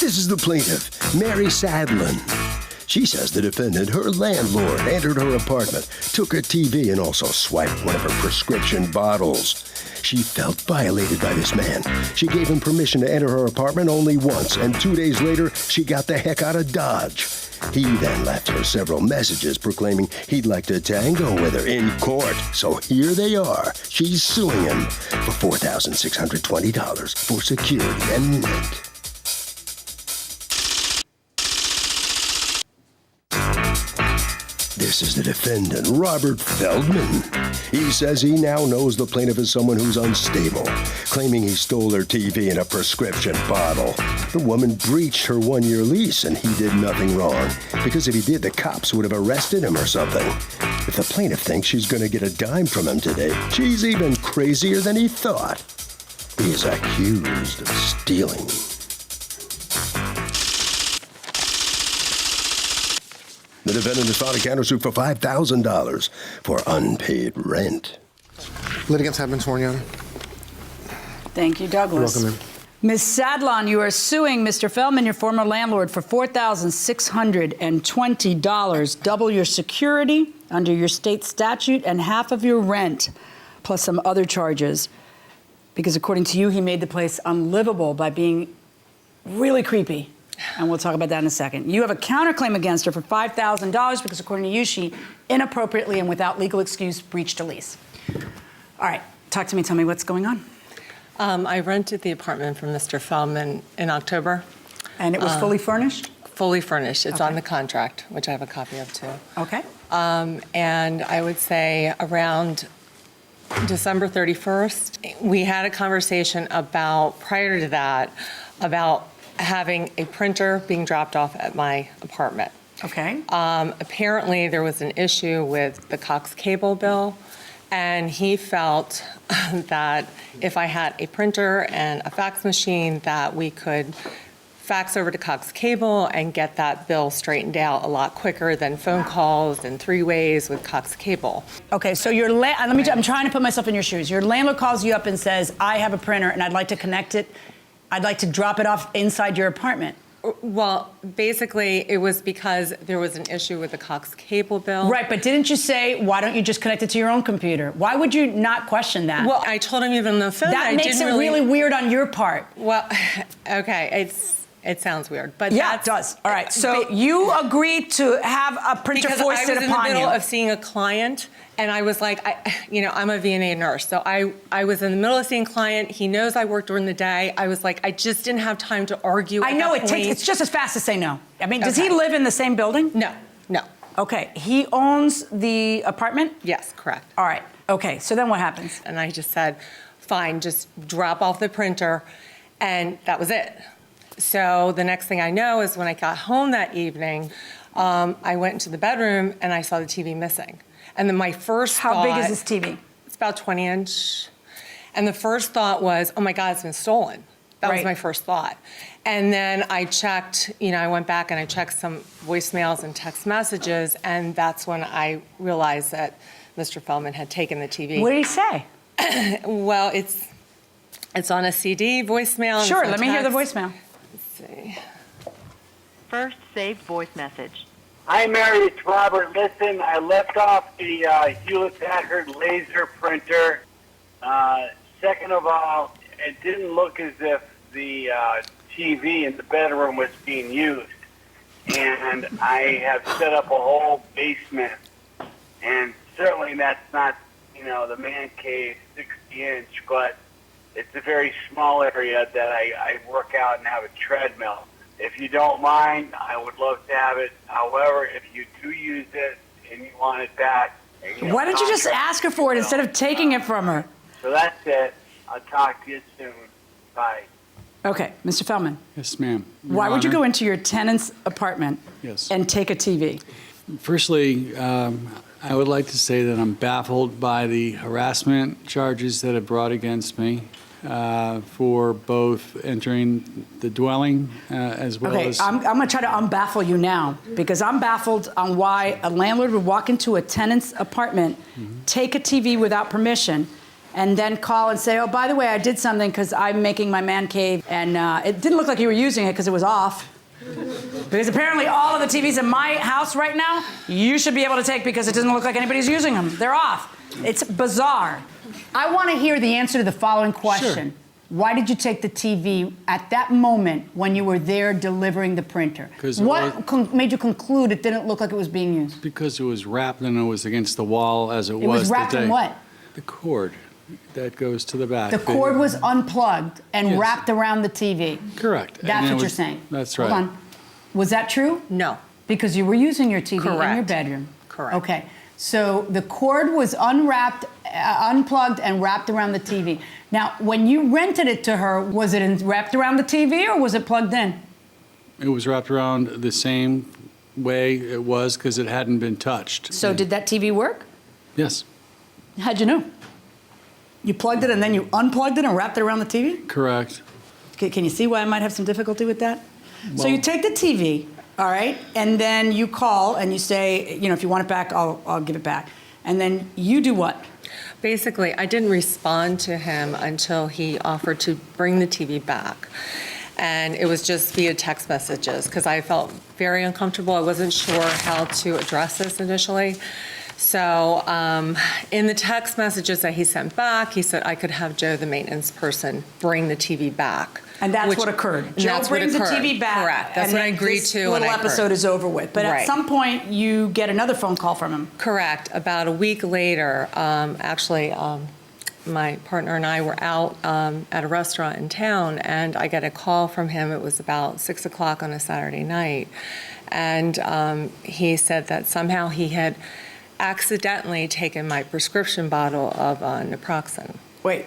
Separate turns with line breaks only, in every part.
This is the plaintiff, Mary Sadlin. She says the defendant, her landlord, entered her apartment, took her TV, and also swiped one of her prescription bottles. She felt violated by this man. She gave him permission to enter her apartment only once, and 2 days later, she got the heck out of Dodge. He then left her several messages proclaiming he'd like to tango with her in court. So here they are. She's suing him for $4,620 for security and rent. This is the defendant, Robert Feldman. He says he now knows the plaintiff is someone who's unstable, claiming he stole her TV and a prescription bottle. The woman breached her one-year lease, and he did nothing wrong, because if he did, the cops would have arrested him or something. If the plaintiff thinks she's going to get a dime from him today, she's even crazier than he thought. He is accused of stealing. The defendant has filed a countersuit for $5,000 for unpaid rent.
Litigants have been sworn, Your Honor.
Thank you, Douglas.
You're welcome,
Ms. Sadlon, you are suing Mr. Feldman, your former landlord, for $4,620, double your security under your state statute and half of your rent, plus some other charges, because according to you, he made the place unlivable by being really creepy. And we'll talk about that in a second. You have a counterclaim against her for $5,000 because, according to you, she inappropriately and without legal excuse breached a lease. All right, talk to me. Tell me what's going on.
I rented the apartment from Mr. Feldman in October.
And it was fully furnished?
Fully furnished. It's
Okay.
on the contract, which I have a copy of, too.
Okay.
And I would say around December 31st, we had a conversation about, prior to that, about having a printer being dropped off at my apartment.
Okay.
Apparently, there was an issue with the Cox cable bill, and he felt that if I had a printer and a fax machine, that we could fax over to Cox Cable and get that bill straightened out a lot quicker than phone calls and three-ways with Cox Cable.
Okay, so I'm trying to put myself in your shoes. Your landlord calls you up and says, I have a printer and I'd like to connect it. I'd like to drop it off inside your apartment.
Well, basically, it was because there was an issue with the Cox Cable bill.
Right, but didn't you say, why don't you just connect it to your own computer? Why would you not question that?
Well, I told him even on the phone
that makes it really weird on your part.
Well, okay, it sounds weird, but
yeah, it does. All right, so you agreed to have a printer foisted upon you.
Because I was in the middle of seeing a client, and I was like, I'm a VNA nurse, so I was in the middle of seeing a client. He knows I work during the day. I was like, I just didn't have time to argue.
I know it's just as fast to say no. I mean, does
Okay.
he live in the same building?
No.
Okay, he owns the apartment?
Yes, correct.
All right, okay, so then what happens?
And I just said, fine, just drop off the printer, and that was it. So the next thing I know is when I got home that evening, I went into the bedroom and I saw the TV missing. And then my first thought—
How big is this TV?
It's about 20-inch. And the first thought was, oh my God, it's been stolen. That was my first thought. And then I checked, I went back and I checked some voicemails and text messages, and that's when I realized that Mr. Feldman had taken the TV.
What did he say?
Well, it's on a CD voicemail.
Sure, let me hear the voicemail.
See.
First saved voice message.
Hi, Mary. It's Robert. Listen, I left off the Hewlett-Packard laser printer. Second of all, it didn't look as if the TV in the bedroom was being used. And I have set up a whole basement. And certainly that's not, the man cave 60-inch, but it's a very small area that I work out and have a treadmill. If you don't mind, I would love to have it. However, if you do use it and you want it back...
Why don't you just ask her for it instead of taking it from her?
So that's it. I'll talk to you soon. Bye.
Okay, Mr. Feldman.
Yes, ma'am.
Why would you go into your tenant's apartment
Yes.
and take a TV?
Firstly, I would like to say that I'm baffled by the harassment charges that have brought against me for both entering the dwelling as well as...
I'm going to try to unbaffle you now, because I'm baffled on why a landlord would walk into a tenant's apartment, take a TV without permission, and then call and say, oh, by the way, I did something because I'm making my man cave, and it didn't look like you were using it because it was off. Because apparently all of the TVs in my house right now, you should be able to take because it doesn't look like anybody's using them. They're off. It's bizarre. I want to hear the answer to the following question. Sure. Why did you take the TV at that moment when you were there delivering the printer? What made you conclude it didn't look like it was being used?
Because it was wrapped and it was against the wall as it was.
It was wrapped in what?
The cord that goes to the back.
The cord was unplugged and
Yes.
wrapped around the TV.
Correct.
That's what you're saying.
That's right.
Hold on. Was that true?
No.
Because you were using your TV in your
Correct.
bedroom.
Correct.
Okay. So the cord was unwrapped, unplugged, and wrapped around the TV. Now, when you rented it to her, was it wrapped around the TV or was it plugged in?
It was wrapped around the same way it was because it hadn't been touched.
So did that TV work?
Yes.
How'd you know? You plugged it and then you unplugged it and wrapped it around the TV?
Correct.
Can you see why I might have some difficulty with that? So
Well-
you take the TV, all right, and then you call and you say, you know, if you want it back, I'll give it back. And then you do what?
Basically, I didn't respond to him until he offered to bring the TV back. And it was just via text messages because I felt very uncomfortable. I wasn't sure how to address this initially. So in the text messages that he sent back, he said I could have Joe, the maintenance person, bring the TV back.
And that's what occurred.
And
Joe
that's what
brings the
occurred.
TV back.
Correct. That's
and
what I
then
agreed
this
to. and
little
I
episode
heard.
is over with. But at
Right.
some point, you get another phone call from him.
Correct. About a week later, my partner and I were out at a restaurant in town, and I get a call from him. It was about 6 o'clock on a Saturday night. And he said that somehow he had accidentally taken my prescription bottle of naproxen.
Wait.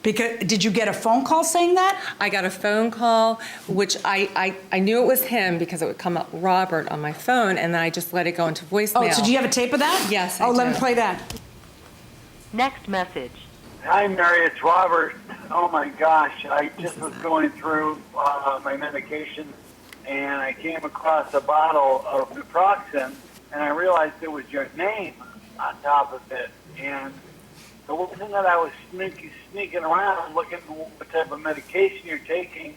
Because did you get a phone call saying that?
I got a phone call, which I knew it was him because it would come up Robert on my phone, and then I just let it go into voicemail.
Oh, so do you have a tape of that?
Yes, I
let
do.
me play that.
Next message.
Hi, Mary. It's Robert. Oh my gosh, I just was going through my medication, and I came across a bottle of naproxen, and I realized it was your name on top of it. And it wasn't that I was sneaking around looking for what type of medication you're taking.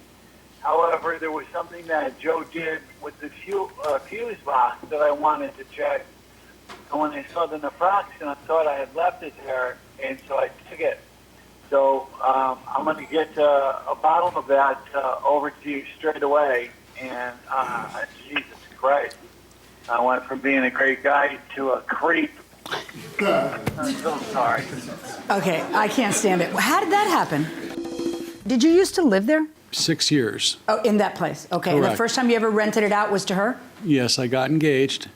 However, there was something that Joe did with the fuse box that I wanted to check. And when I saw the naproxen, I thought I had left it there, and so I took it. So I'm going to get a bottle of that over to you straight away. And Jesus Christ, I went from being a great guy to a creep. I'm so sorry.
Okay, I can't stand it. How did that happen? Did you used to live there?
6 years.
Oh, in that place. Okay. And the
Correct.
first time you ever rented it out was to her?
Yes, I got engaged,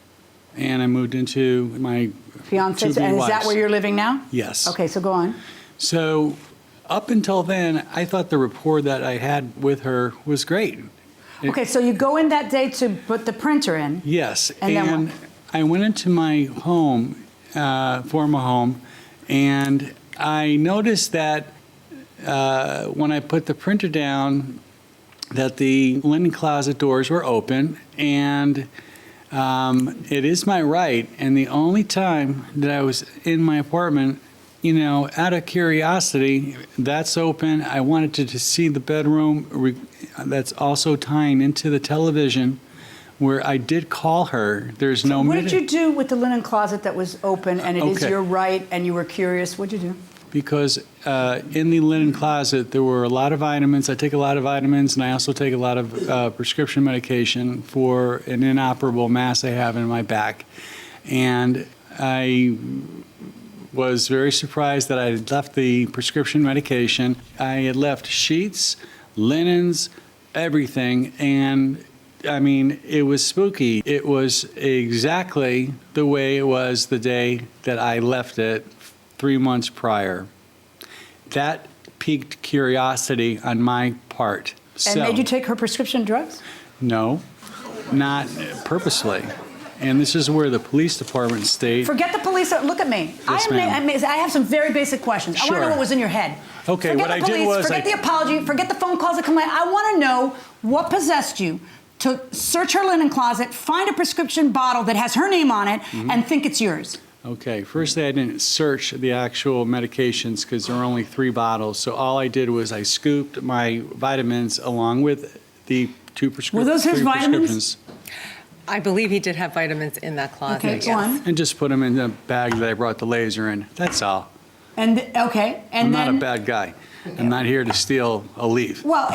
and I moved into my
Fiance?
to-be
And is that
wife's.
where you're living now?
Yes.
Okay, so go on.
So up until then, I thought the rapport that I had with her was great.
Okay, so you go in that day to put the printer in.
Yes,
And then what?
I went into my home, former home, and I noticed that when I put the printer down, that the linen closet doors were open, and it is my right, and the only time that I was in my apartment, you know, out of curiosity, that's open. I wanted to see the bedroom that's also tying into the television, where I did call her. There's no
What did you do with the linen closet that was open and it is
Okay.
your right and you were curious? What did you do?
Because in the linen closet, there were a lot of vitamins. I take a lot of vitamins, and I also take a lot of prescription medication for an inoperable mass I have in my back. And I was very surprised that I had left the prescription medication. I had left sheets, linens, everything, and I mean, it was spooky. It was exactly the way it was the day that I left it 3 months prior. That piqued curiosity on my part.
And made you take her prescription drugs?
No, not purposely. And this is where the police department stayed.
Forget the police. Look at me.
Yes, ma'am.
I have some very basic questions. I want to know
Sure.
what was in your head.
Okay,
forget
what
the
I did
police,
was
forget
I-
the apology, forget the phone calls that come in. I want to know what possessed you to search her linen closet, find a prescription bottle that has her name on it,
Mm-hmm.
and think it's yours.
Okay, firstly, I didn't search the actual medications because there were only 3 bottles. So all I did was I scooped my vitamins along with the 2 prescriptions.
Were those his vitamins?
I believe he did have vitamins in that closet.
Okay,
yes.
go on.
And just put them in the bag that I brought the laser in. That's all.
And okay, and
I'm
then
not a bad guy. I'm not here to steal a leaf.
well,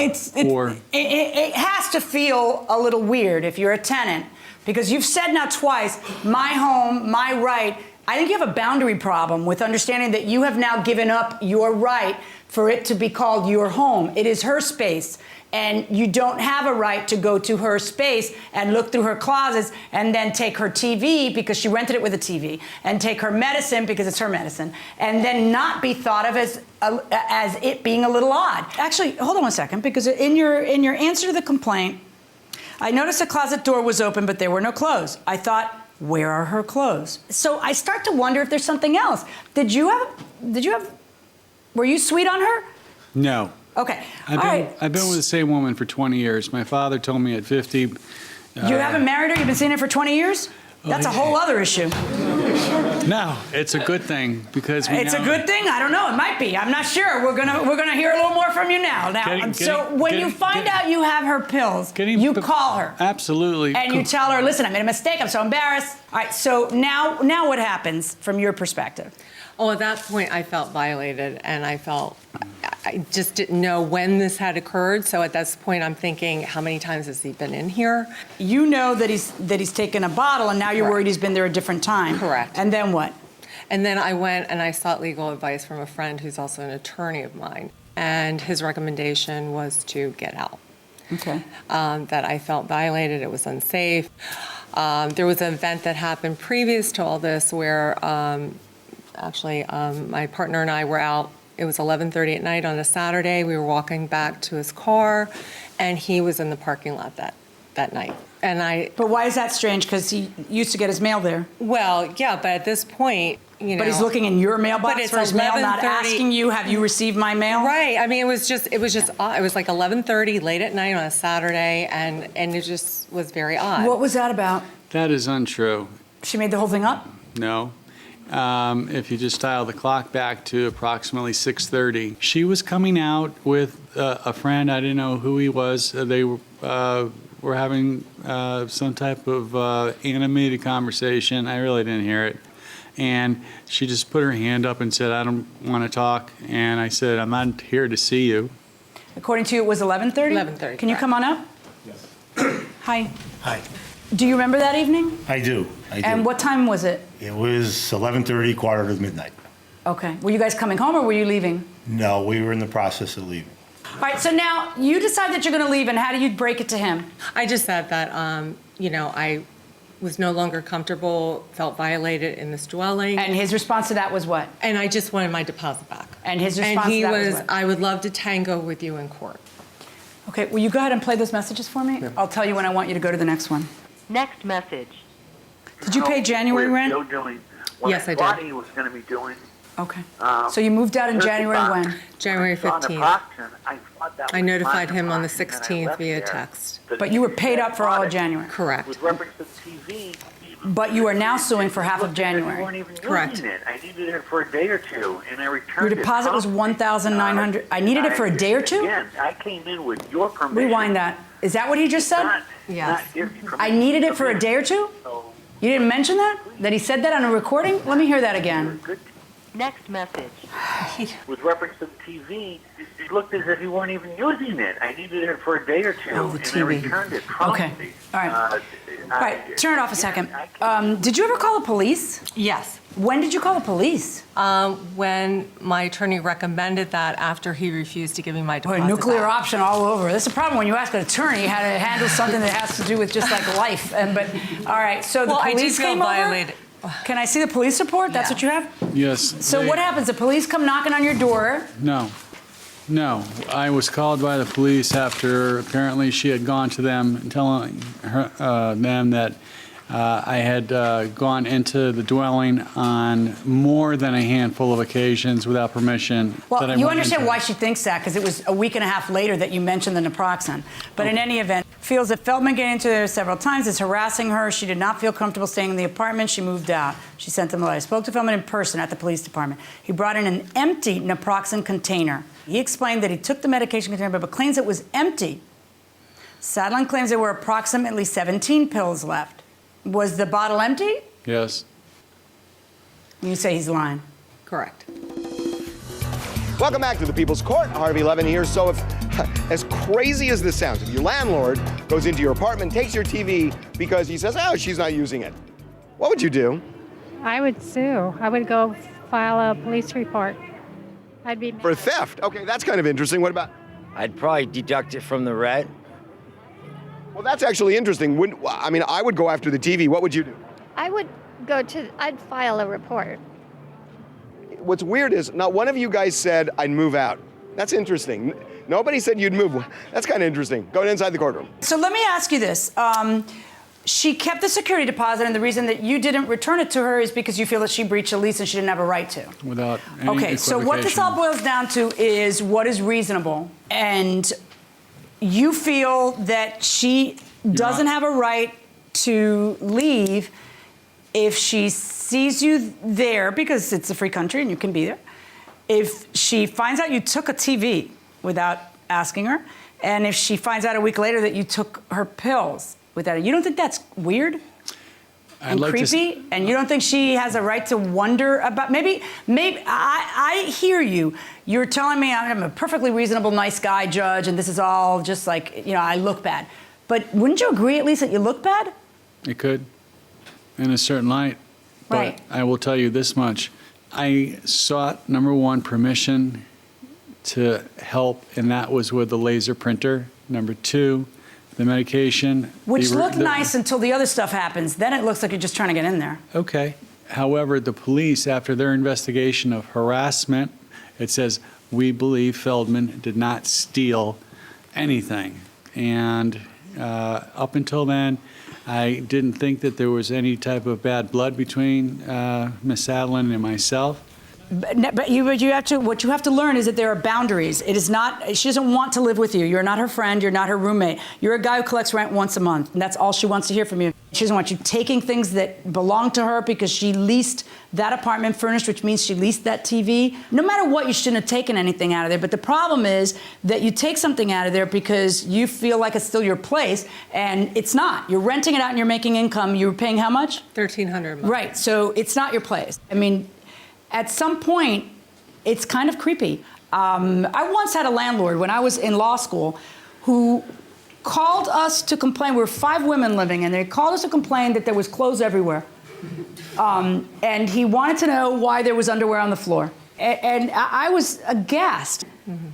Or-
it has to feel a little weird if you're a tenant because you've said now twice, my home, my right. I think you have a boundary problem with understanding that you have now given up your right for it to be called your home. It is her space. And you don't have a right to go to her space and look through her closets and then take her TV because she rented it with a TV and take her medicine because it's her medicine and then not be thought of as it being a little odd. Actually, hold on one second because in your answer to the complaint, I noticed the closet door was open but there were no clothes. I thought, where are her clothes? So I start to wonder if there's something else. Were you sweet on her?
No.
Okay.
I've been with the same woman for 20 years. My father told me at 50.
You haven't married her? You've been seeing her for 20 years? That's a whole other issue.
No, it's a good thing because
It's a good thing? I don't know. It might be. I'm not sure. We're gonna hear a little more from you now. When you find out you have her pills, you call her.
Absolutely.
And you tell her, listen, I made a mistake. I'm so embarrassed. All right. So now what happens from your perspective?
Oh, at that point, I felt violated, and I just didn't know when this had occurred. So at this point, I'm thinking, how many times has he been in here?
You know that he's taken a bottle, and now you're worried he's been there a different time.
Correct.
And then what?
And then I went and I sought legal advice from a friend who's also an attorney of mine, and his recommendation was to get out.
Okay.
That I felt violated, it was unsafe. There was an event that happened previous to all this where my partner and I were out. It was 11:30 at night on a Saturday. We were walking back to his car, and he was in the parking lot that night.
But why is that strange? Because he used to get his mail there.
Well, yeah, but at this point,
But he's looking in your mailbox for his mail, not
11:30
asking you, have you received my mail?
Right. I mean, it was odd. It was like 11:30 late at night on a Saturday, and it just was very odd.
What was that about?
That is untrue.
She made the whole thing up?
No. If you just dial the clock back to approximately 6:30, she was coming out with a friend. I didn't know who he was. They were having some type of animated conversation. I really didn't hear it. And she just put her hand up and said, I don't want to talk. And I said, I'm not here to see you.
According to you, it was 11:30?
11:30,
Can you come on up?
Yes.
Hi.
Hi.
Do you remember that evening?
I do.
And what time was it?
It was 11:30, quarter to midnight.
Okay. Were you guys coming home or were you leaving?
No, we were in the process of leaving.
All right, so now you decide that you're going to leave, and how do you break it to him?
I just said that, I was no longer comfortable, felt violated in this dwelling.
And his response to that was what?
And I just wanted my deposit back.
And his response to that was what?
I would love to tango with you in court.
Okay, will you go ahead and play those messages for me? I'll tell you when I want you to go to the next one.
Next message.
Did you pay January rent?
Still doing what
Yes, I did.
thought he was going to be doing.
Okay. So you moved out in January when?
January
On the
15th.
auction, I thought that
I
was
notified
my
him on the
auction, and I
16th
left
via
there.
text.
But you were paid up for all of January.
Correct.
With reference to TV.
But you are now suing for half of
looked as if you
January.
weren't even
Correct.
using it. I needed it for a day or two, and I returned
Your
it
deposit was
promptly.
$1,900. I needed it for a day or two?
Again, I came in with your permission.
Rewind that. Is that what he just said?
Yes.
I needed it for a day or two?
So,
You didn't mention that? That he said that on a recording? Let me hear that again.
good.
Next message.
With reference to the TV, it looked as if you weren't even using it. I needed it for a day or two,
Oh, the
and I
TV.
returned it promptly.
Okay. All right. All right, turn it off a second.
I
Did you ever call the police?
Yes.
When did you call the police?
When my attorney recommended that after he refused to give me my
Boy,
deposit
nuclear
back.
option all over. That's the problem when you ask an attorney how to handle something that has to do with just like life. All right, so the
Well, I did
police
feel
came over?
violated.
Can I see the police report? That's
Yeah.
what you have?
Yes.
So what happens? The police come knocking on your door.
No. No. I was called by the police after apparently she had gone to them, telling them that I had gone into the dwelling on more than a handful of occasions without permission. that I
Well, you
went
understand
into.
why she thinks that, because it was a week and a half later that you mentioned the naproxen. But in any event, feels that Feldman getting into there several times is harassing her. She did not feel comfortable staying in the apartment. She moved out. She sent him a letter. I spoke to Feldman in person at the police department. He brought in an empty naproxen container. He explained that he took the medication container, but claims it was empty. Sadlin claims there were approximately 17 pills left. Was the bottle empty?
Yes.
You say he's lying.
Correct.
Welcome back to the People's Court. Harvey Levin here. So if, as crazy as this sounds, if your landlord goes into your apartment, takes your TV because he says, oh, she's not using it, what would you do?
I would sue. I would go file a police report. I'd be mad.
For theft. Okay, that's kind of interesting. What about?
I'd probably deduct it from the rent.
Well, that's actually interesting. I mean, I would go after the TV. What would you do?
I'd file a report.
What's weird is not one of you guys said I'd move out. That's interesting. Nobody said you'd move. That's kind of interesting. Going inside the courtroom.
So let me ask you this. She kept the security deposit, and the reason that you didn't return it to her is because you feel that she breached a lease and she didn't have a right to.
Without any
Okay, so what this all boils down to is what is reasonable. And you feel that she doesn't have a right to leave if she sees you there, because it's a free country and you can be there. If she finds out you took a TV without asking her, and if she finds out a week later that you took her pills without it, you don't think that's weird and creepy? And you don't think she has a right to wonder about, maybe I hear you. You're telling me I'm a perfectly reasonable, nice guy, Judge, and this is all just like, I look bad. But wouldn't you agree at least that you look bad?
It could, in a certain light.
Right.
But I will tell you this much. I sought, number one, permission to help, and that was with the laser printer. Number two, the medication.
Which looked nice until the other stuff happens. Then it looks like you're just trying to get in there.
Okay. However, the police, after their investigation of harassment, it says, we believe Feldman did not steal anything. And up until then, I didn't think that there was any type of bad blood between Ms. Sadlin and myself.
But what you have to learn is that there are boundaries. It is not, she doesn't want to live with you. You're not her friend. You're not her roommate. You're a guy who collects rent once a month, and that's all she wants to hear from you. She doesn't want you taking things that belong to her because she leased that apartment furnished, which means she leased that TV. No matter what, you shouldn't have taken anything out of there. But the problem is that you take something out of there because you feel like it's still your place, and it's not. You're renting it out and you're making income. You're paying how much?
$1,300 a month.
Right, so it's not your place. I mean, at some point, it's kind of creepy. I once had a landlord when I was in law school who called us to complain. We were 5 women living, and they called us to complain that there was clothes everywhere. And he wanted to know why there was underwear on the floor. And I was aghast.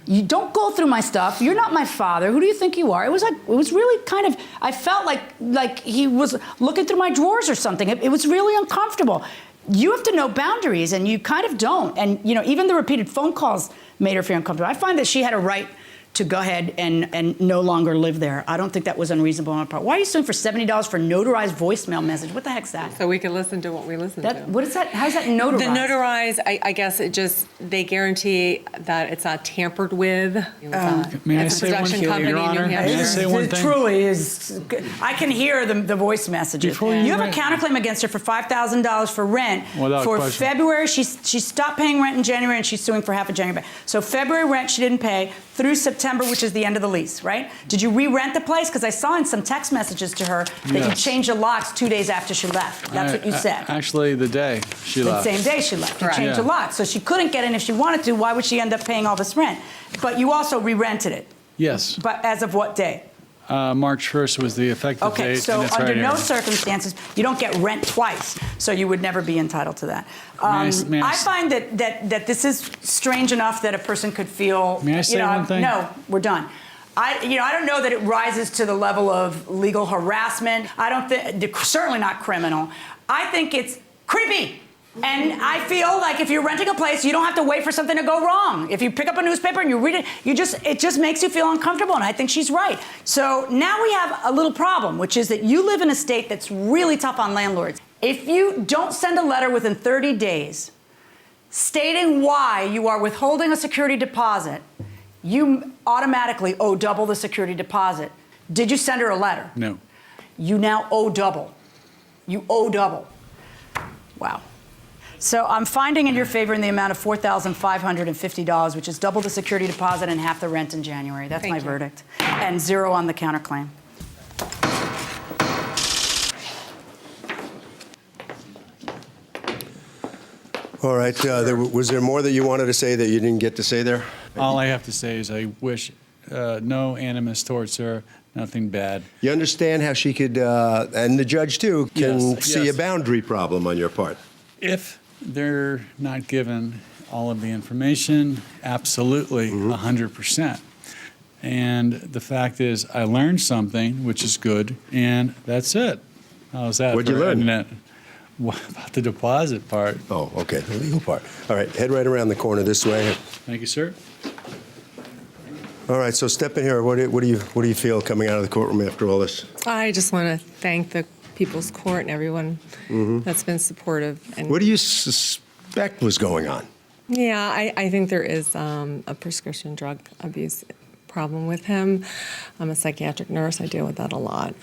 You don't go through my stuff. You're not my father. Who do you think you are? It was really kind of, I felt like he was looking through my drawers or something. It was really uncomfortable. You have to know boundaries, and you kind of don't. And, even the repeated phone calls made her feel uncomfortable. I find that she had a right to go ahead and no longer live there. I don't think that was unreasonable on her part. Why are you suing for $70 for notarized voicemail message? What the heck's that?
So we can listen to what we listen to.
What is that? How's that notarized?
The notarized, I guess they guarantee that it's not tampered with.
May I say one thing, Your Honor? May I say one thing?
It truly is. I can hear the voice messages. You have a counterclaim against her for $5,000 for rent.
Without
for
question.
February, she stopped paying rent in January, and she's suing for half of January. So February rent she didn't pay through September, which is the end of the lease, right? Did you re-rent the place? Because I saw in some text messages to her that you changed the locks 2 days after she left. That's what you said.
Actually, the day she left.
The same day she left. You
Correct.
changed the locks. So she couldn't get in if she wanted to. Why would she end up paying all this rent? But you also re-rented it.
Yes.
But as of what day?
March 1st was the effective date.
Okay, so
and it's
under
right
no
here.
circumstances, you don't get rent twice, so you would never be entitled to that.
May I
I find that this is strange enough that a person could feel.
May I say one thing?
No, we're done. I don't know that it rises to the level of legal harassment. I don't think, certainly not criminal. I think it's creepy. And I feel like if you're renting a place, you don't have to wait for something to go wrong. If you pick up a newspaper and you read it, it just makes you feel uncomfortable, and I think she's right. So now we have a little problem, which is that you live in a state that's really tough on landlords. If you don't send a letter within 30 days stating why you are withholding a security deposit, you automatically owe double the security deposit. Did you send her a letter?
No.
You now owe double. You owe double. Wow. So I'm finding in your favor in the amount of $4,550, which is double the security deposit and half the rent in January. That's my verdict. And 0 on the counterclaim.
All right. Was there more that you wanted to say that you didn't get to say there?
All I have to say is I wish no animus towards her, nothing bad.
You understand how she could, and the judge too, can
Yes,
see
yes.
a boundary problem on your part?
If they're not given all of the information, absolutely, 100%. And the fact is, I learned something, which is good, and that's it. How's that?
What'd you learn?
Internet? What about the deposit part?
Oh, okay, the legal part. All right, head right around the corner this way.
Thank you, sir.
All right, so step in here. What do you feel coming out of the courtroom after all this?
I just want to thank the People's Court and everyone that's been supportive. And
What do you suspect was going on?
yeah, I think there is a prescription drug abuse problem with him. I'm a psychiatric nurse. I deal with that a lot.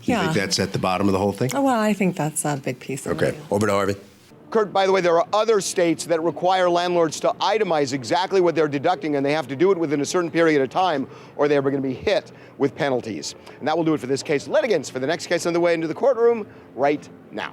You think that's at the bottom of the whole thing?
Oh, well, I think that's a big piece of
Okay,
it.
over to Harvey.
Kurt, by the way, there are other states that require landlords to itemize exactly what they're deducting, and they have to do it within a certain period of time, or they're going to be hit with penalties. And that will do it for this case. Litigants for the next case on the way into the courtroom right now.